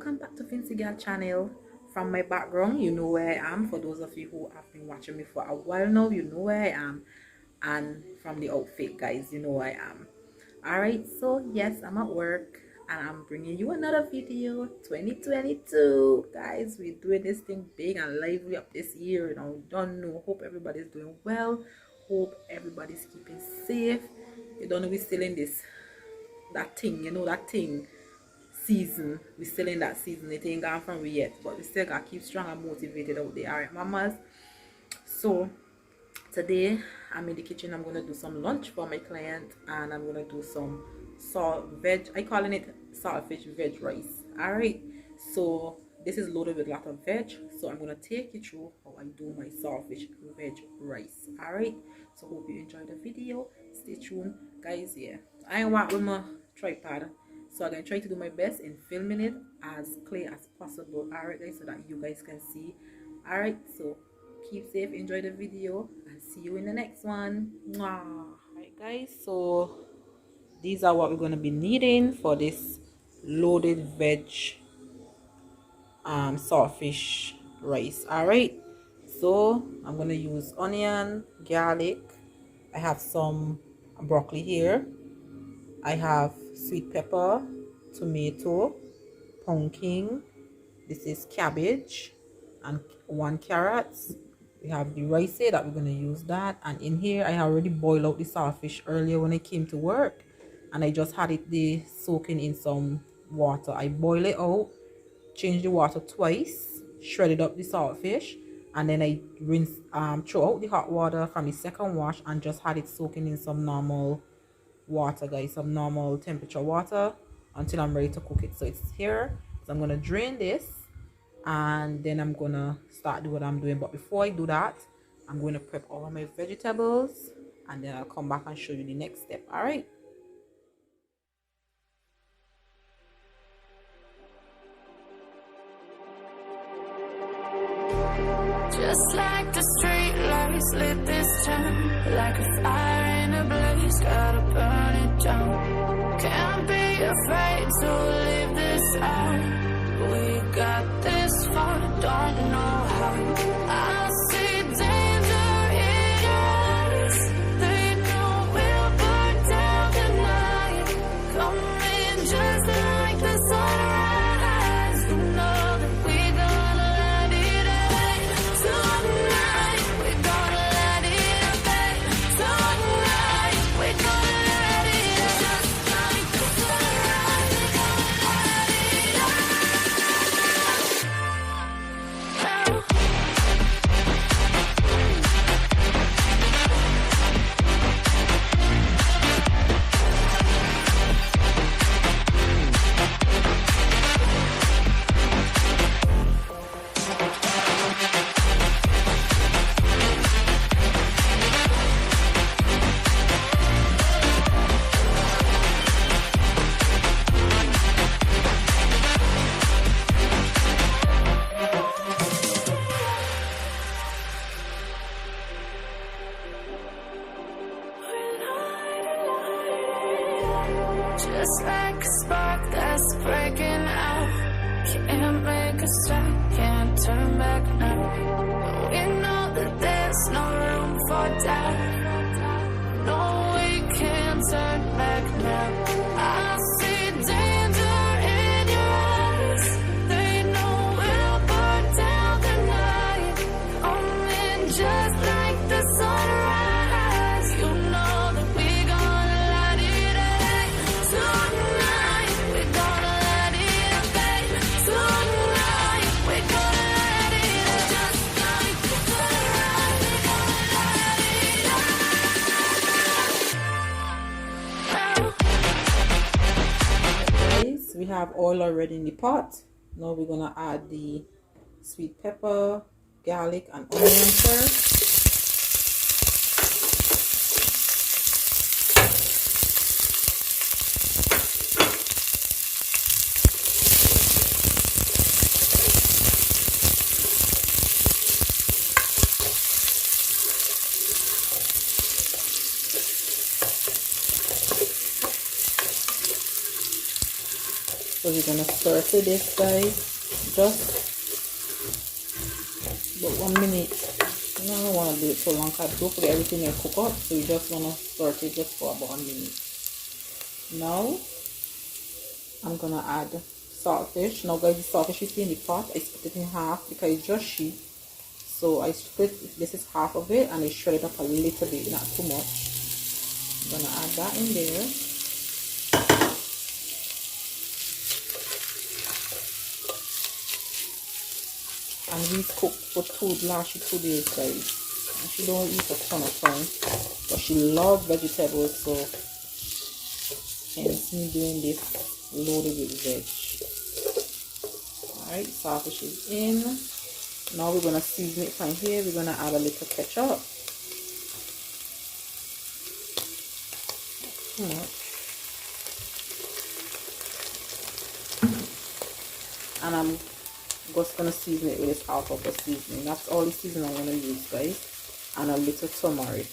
welcome back to Fancy Girl channel. From my background, you know where I am. For those of you who have been watching me for a while now, you know where I am. And from the outfit, guys, you know where I am. Alright, so yes, I'm at work and I'm bringing you another video. 2022, guys, we're doing this thing big and lively up this year. You know, don't know, hope everybody's doing well, hope everybody's keeping safe. You don't know, we're still in this that thing season. We're still in that season. It ain't gone from we yet, but we still gotta keep strong and motivated out there. Alright, mamas, so today I'm in the kitchen. I'm gonna do some lunch for my client and I'm gonna do some I calling it saltfish veg rice. Alright, so this is loaded with a lot of veg, so I'm gonna take you through how I do my saltfish veg rice. Alright, so hope you enjoy the video. Stay tuned, guys. Yeah, I ain't walk with my tripod, so I'm gonna try to do my best in filming it as clear as possible. Alright, guys, so that you guys can see. Alright, so keep safe, enjoy the video, and see you in the next one. Alright, guys, so these are what we're going to be needing for this loaded veg saltfish rice. Alright, so I'm going to use onion, garlic, I have some broccoli here, I have sweet pepper, tomato, pumpkin, this is cabbage, and 1 carrot. We have the rice here that we're going to use that, and in here I already boiled out the saltfish earlier when I came to work, and I just had it there soaking in some water. I boil it out, change the water twice, shredded up the saltfish, and then I rinse throw out the hot water from the second wash and just had it soaking in some normal water, guys, some normal temperature water until I'm ready to cook it. So it's here, so I'm gonna drain this and then I'm gonna start doing what I'm doing. But before I do that, I'm going to prep all of my vegetables and then I'll come back and show you the next step. All right, just like the street lights lit this town, like a fire in a blaze, gotta burn it down. Can't be afraid to leave this out. We got this far, don't know how. I see danger in your eyes. They know we'll burn down tonight. Coming just like the sunrise. You know that we gonna let it rain tonight. We gonna let it rain tonight. We gonna let it rain just like the sunrise. We gonna let it rain. Just like a spark that's breaking out. Can't make a stop, can't turn back now. We know that there's no room for doubt. No, we can't turn back now. I see danger in your eyes. They know we'll burn down the night. Coming just like the sunrise. You know that we gonna let it rain tonight. We gonna let it rain tonight. We gonna let it rain just like the sunrise. We gonna let it rain. guys, we have oil already in the pot. Now we're gonna add the sweet pepper, garlic, and onion first. So we're gonna stir to this, guys. Just about 1 minute. You don't want to do it so long because don't forget everything will cook up. So you just want to stir it just for about 1 minute. Now I'm gonna add saltfish. Now guys, the saltfish you see in the pot, I split it in half because it's just sheet. So I split, this is half of it, and I shred it up a little bit, not too much. I'm gonna add that in there. And we cook for last 2 days, guys. And she don't eat a ton of time, but she loves vegetables, so hence me doing this loaded with veg. Alright, saltfish is in. Now we're gonna season it from here. We're gonna add a little ketchup. Too much. And I'm just gonna season it with this all-purpose seasoning. That's all the seasoning I'm gonna use, guys. And a little turmeric.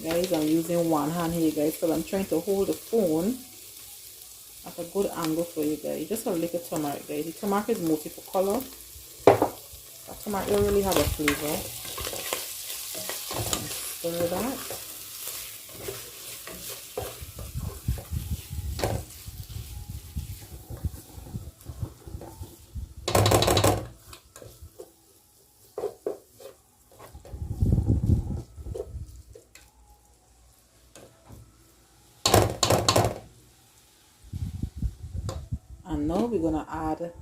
Guys, I'm using one hand here, guys, because I'm trying to hold the phone at a good angle for you guys. Just a little turmeric, guys. The turmeric is mostly for color. The turmeric don't really have a flavor. Stir that. And now we're gonna add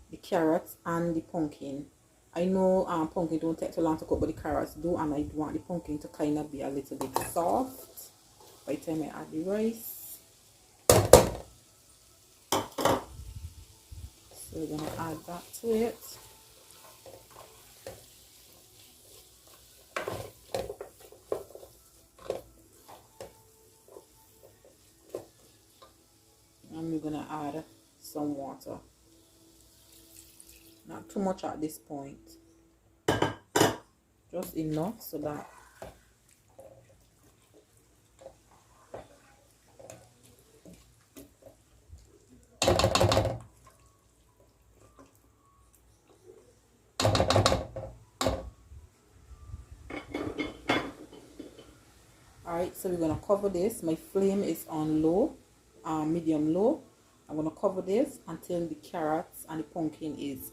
the carrots and the pumpkin. I know pumpkin don't take too long to cook, but the carrots do, and I want the pumpkin to kind of be a little bit soft by the time I add the rice. So we're gonna add that to it. And we're gonna add some water. Not too much at this point, just enough so that alright, so we're gonna cover this. My flame is on low, medium low. I'm gonna cover this until the carrots and the pumpkin is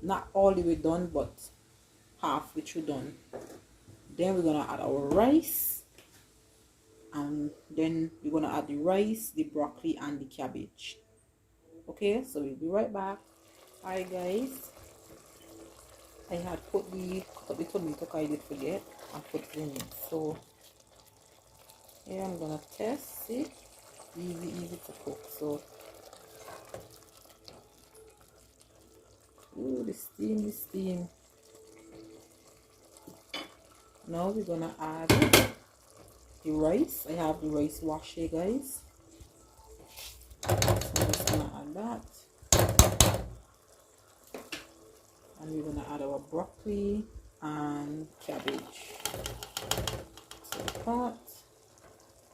not all the way done, but halfway through done. Then we're gonna add our rice, and then we're gonna add the rice, the broccoli, and the cabbage. Okay, so we'll be right back. Hi guys, I had put the tomato, I did forget, and put it in it. So here I'm gonna test it. Easy to cook. So ooh, the steam. Now we're gonna add the rice. I have the rice washed here, guys. So I'm just gonna add that. And we're gonna add our broccoli and cabbage to the pot.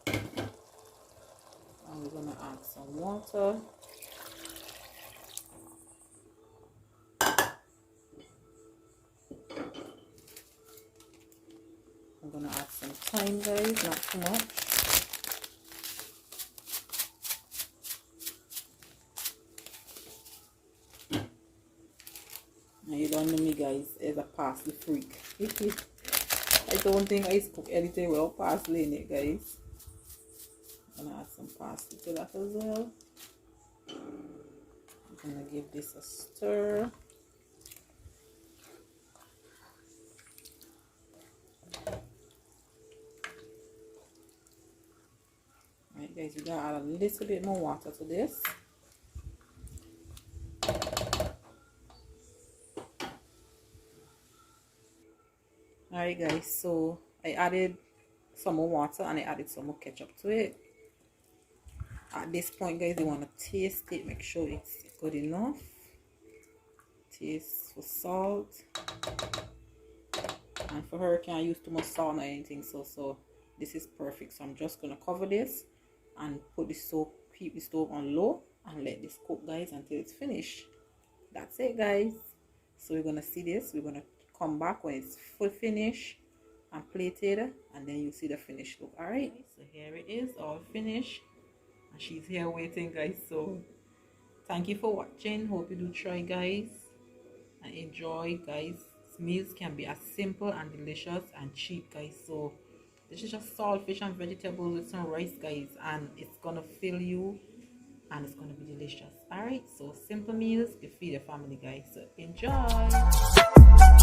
And we're gonna add some water. I'm gonna add some thyme, guys, not too much. Now you don't know me, guys, as a parsley freak. I don't think I cook anything without parsley in it, guys. I'm gonna add some parsley to that as well. I'm gonna give this a stir. Alright guys, we gotta add a little bit more water to this. Alright guys, so I added some more water and I added some more ketchup to it. At this point, guys, you want to taste it, make sure it's good enough. Taste for salt. And for her, can't use too much salt or anything, so this is perfect. So I'm just gonna cover this and put the stove, keep the stove on low, and let this cook, guys, until it's finished. That's it, guys. So we're gonna see this. We're gonna come back when it's full finished and plated, and then you see the finished look. All right, so here it is, all finished, and she's here waiting, guys. So thank you for watching. Hope you do try, guys, and enjoy, guys. Meals can be as simple and delicious and cheap, guys. So this is just saltfish and vegetables with some rice, guys, and it's gonna fill you and it's gonna be delicious. All right, so simple meals to feed your family, guys. So enjoy.